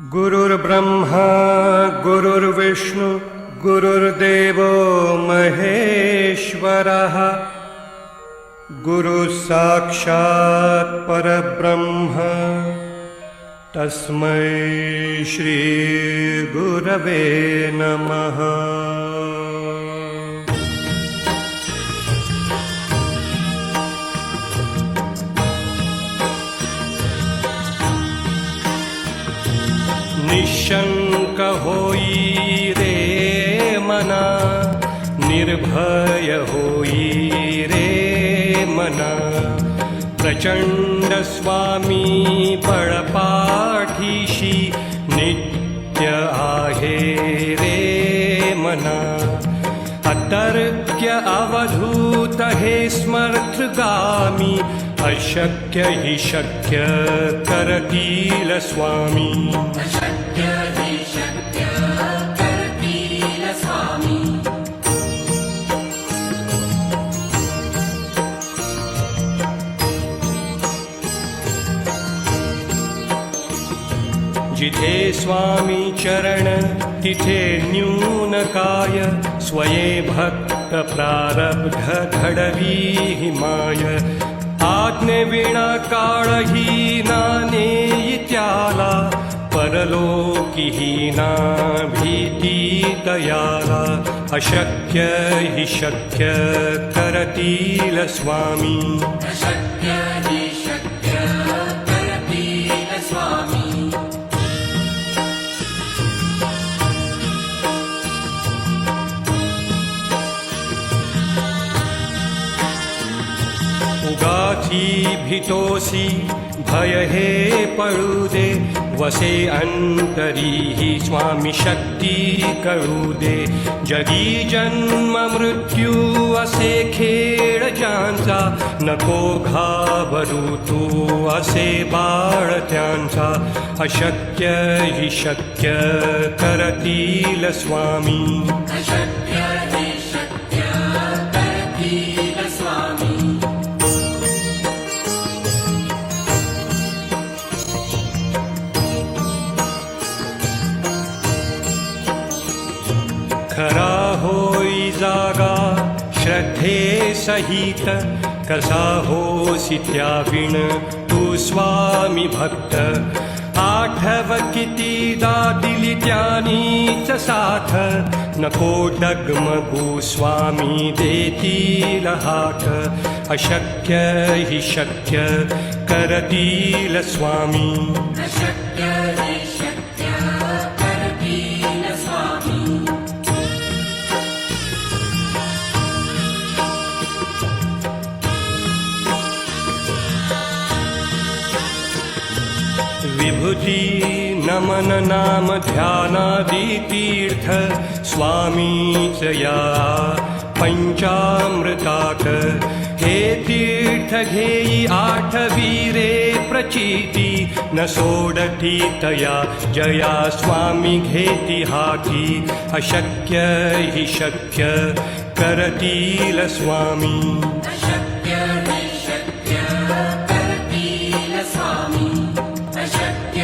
गुरुर्ब्रह्मा गुरुर्विष्णु गुरुर्देवो महेश्वरः गुरुसाक्षात् परब्रह्म तस्मै श्री गुरवे नमः। निशंक होई रे मना, निर्भय होई रे मना, प्रचंड स्वामी बळपाठीशी नित्य आहे रे मना। अतर्क्य अवधूत हे स्मर्थगामी, अशक्य हि शक्य करतील स्वामी। अशक्य हि शक्य करतील स्वामी। जिथे स्वामी चरण तिथे न्यून काय, स्वये भक्त प्रारब्ध घडवी हिमाय। आज्ञेविना काळहीना नेई त्याला, परलोकीहीना भीती दयाला। अशक्य हि शक्य करतील स्वामी। अशक्य हि शक्य करतील स्वामी। उगाची भीतोसी भय हे पळू दे, वसे अंतरी ही स्वामी शक्ती कळू दे। जगी जन्म मृत्यू असे खेळ ज्यांचा, नको घाबरू तू असे बाळ त्यांचा। अशक्य हि शक्य करतील स्वामी। अशक्य हि शक्य करतील स्वामी। खरा होई जागा श्रद्धे सहित, कसा होसी त्याविण तू स्वामी भक्त। आठव कितीदा दिली त्यानीच साथ, नको डगमगू स्वामी देतील हात। अशक्य हि शक्य करतील स्वामी। अशक्य हि शक्य करतील स्वामी। विभूती नमन नाम ध्यानादि तीर्थ, स्वामीच या पंचामृताक। हे तीर्थ घेई आठवीरे प्रचिती, न सोडती तया जया स्वामी घेती हाती। अशक्य हि शक्य करतील स्वामी। अशक्य हि शक्य करतील स्वामी। अशक्य